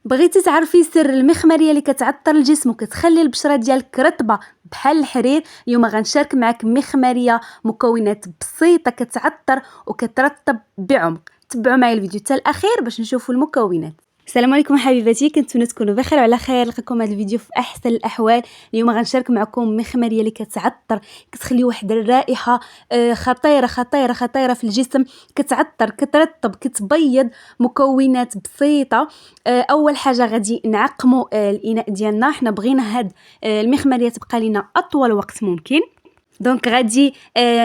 بغيتي تعرفي سر المخمريه اللي كتعطر الجسم وكتخلي البشره ديالك رطبه بحال الحرير؟ اليوم غنشارك معك مخمريه مكونات بسيطه كتعطر وكترطب بعمق. تبعوا معايا الفيديو حتى الاخير باش نشوفوا المكونات. السلام عليكم حبيباتي، كنتمنى تكونوا بخير وعلى خير. لقاكم هذا الفيديو في احسن الاحوال. اليوم غنشارك معكم مخمريه اللي كتعطر، كتخلي واحد الرائحه خطيره خطيره خطيره في الجسم، كتعطر كترطب كتبيض. مكونات بسيطه. اول حاجه غادي نعقموا الاناء ديالنا. حنا بغينا هاد المخمريه تبقى لنا اطول وقت ممكن، دونك غادي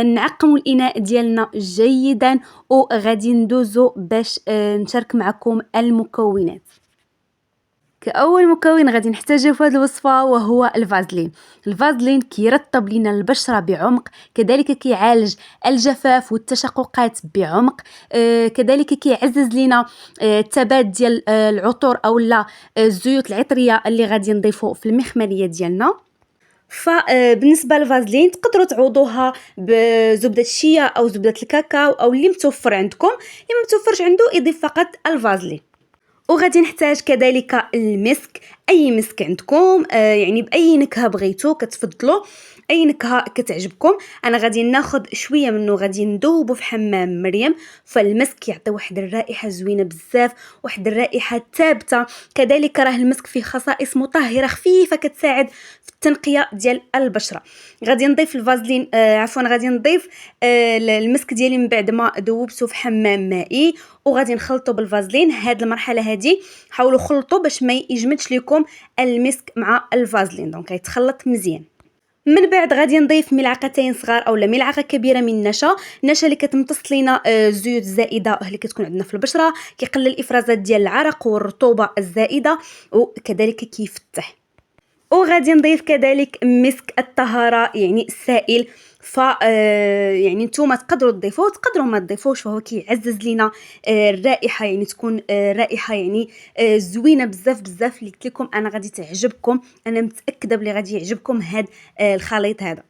نعقموا الاناء ديالنا جيدا وغادي ندوزو باش نشارك معكم المكونات. كأول مكون غادي نحتاجه في هذه الوصفه وهو الفازلين. الفازلين كيرطب لنا البشره بعمق، كذلك كيعالج الجفاف والتشققات بعمق، كذلك كيعزز لنا الثبات ديال العطور او لا الزيوت العطريه اللي غادي نضيفو في المخمريه ديالنا. فبالنسبه للفازلين تقدروا تعوضوها بزبده الشيا او زبده الكاكاو او اللي متوفر عندكم. اللي ما متوفرش عنده يضيف فقط الفازلين. وغادي نحتاج كذلك المسك، اي مسك عندكم، يعني باي نكهه بغيتو كتفضلوا، اي نكهه كتعجبكم. انا غادي ناخذ شويه منه غادي ندوبه في حمام مريم. فالمسك يعطي واحد الرائحه زوينه بزاف، واحد الرائحه ثابته. كذلك راه المسك فيه خصائص مطهره خفيفه كتساعد في التنقيه ديال البشره. غادي نضيف الفازلين، غادي نضيف المسك ديالي من بعد ما ذوبته في حمام مائي، وغادي نخلطه بالفازلين. هاد المرحله هادي حاولوا خلطوا باش ما يجمدش لكم المسك مع الفازلين، دونك يتخلط مزيان. من بعد غادي نضيف ملعقتين صغار اولا ملعقه كبيره من النشا اللي كتمتص لينا الزيوت الزائده اللي كتكون عندنا في البشره، كيقلل الافرازات ديال العرق والرطوبه الزائده وكذلك كيفتح. وغادي نضيف كذلك مسك الطهاره يعني السائل. ف يعني نتوما تقدروا تضيفوه تقدروا ما تضيفوش، فهو كيعزز لينا الرائحه، يعني تكون رائحه يعني زوينه بزاف بزاف. اللي قلت لكم انا غادي تعجبكم، انا متاكده بلي غادي يعجبكم هذا الخليط هذا.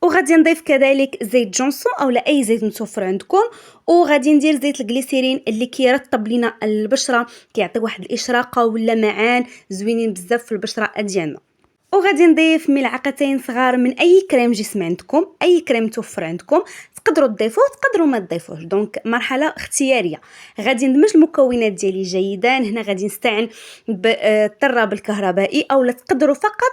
وغادي نضيف كذلك زيت جونسون اولا اي زيت متوفر عندكم، وغادي ندير زيت الجليسيرين اللي كيرطب لينا البشره، كيعطي واحد الاشراقه واللمعان زوينين بزاف في البشره ديالنا. وغادي نضيف ملعقتين صغار من اي كريم جسم عندكم، اي كريم توفر عندكم تقدروا تضيفوه تقدروا ما تضيفوش، دونك مرحله اختياريه. غادي ندمج المكونات ديالي جيدا. هنا غادي نستعن بالطراب الكهربائي اولا تقدروا فقط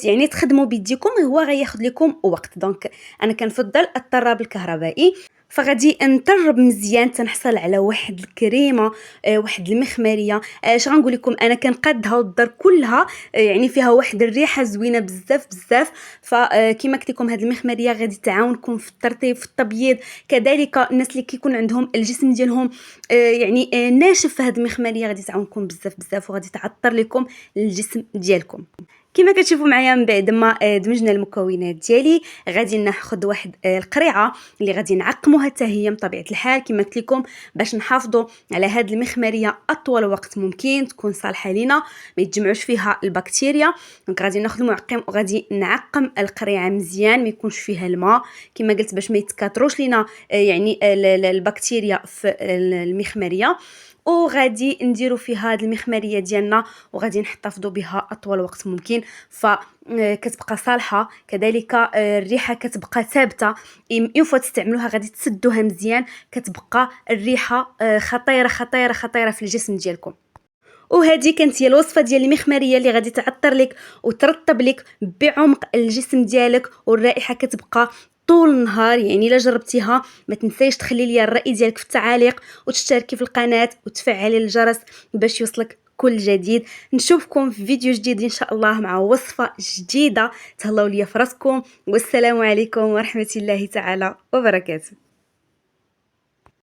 يعني تخدموا بيديكم، هو غياخذ لكم وقت، دونك انا كنفضل الطراب الكهربائي. فغادي نطرب مزيان تنحصل على واحد الكريمه، واحد المخمريه. اش غنقول لكم، انا كنقادها والدار كلها يعني فيها واحد الريحه زوينه بزاف بزاف. فكما قلت لكم هذه المخمريه غادي تعاونكم في الترطيب في التبييض. كذلك الناس اللي كيكون عندهم الجسم ديالهم يعني ناشف، هذه المخمريه غادي تعاونكم بزاف بزاف وغادي تعطر لكم الجسم ديالكم. كما كتشوفوا معايا من بعد ما دمجنا المكونات ديالي غادي ناخذ واحد القريعه اللي غادي نعقموها حتى هي بطبيعه الحال كما قلت لكم باش نحافظوا على هذه المخمريه اطول وقت ممكن، تكون صالحه لينا ما يتجمعوش فيها البكتيريا. دونك غادي ناخذ المعقم وغادي نعقم القريعه مزيان، ما يكونش فيها الماء كما قلت باش ما يتكاثروش لينا يعني البكتيريا في المخمريه. وغادي نديرو فيها هاد المخمريه ديالنا وغادي نحتفظوا بها اطول وقت ممكن، فكتبقى صالحه. كذلك الريحه كتبقى ثابته، ينفع تستعملوها غادي تسدوها مزيان، كتبقى الريحه خطيره خطيره خطيره في الجسم ديالكم. وهذه كانت هي الوصفه ديال المخمريه اللي غادي تعطر لك وترطب لك بعمق الجسم ديالك، والرائحه كتبقى طول النهار. يعني الا جربتيها ما تنسيش تخلي لي الراي ديالك في التعاليق وتشتركي في القناه وتفعلي الجرس باش يوصلك كل جديد. نشوفكم في فيديو جديد ان شاء الله مع وصفه جديده. تهلاو ليا في راسكم، والسلام عليكم ورحمه الله تعالى وبركاته.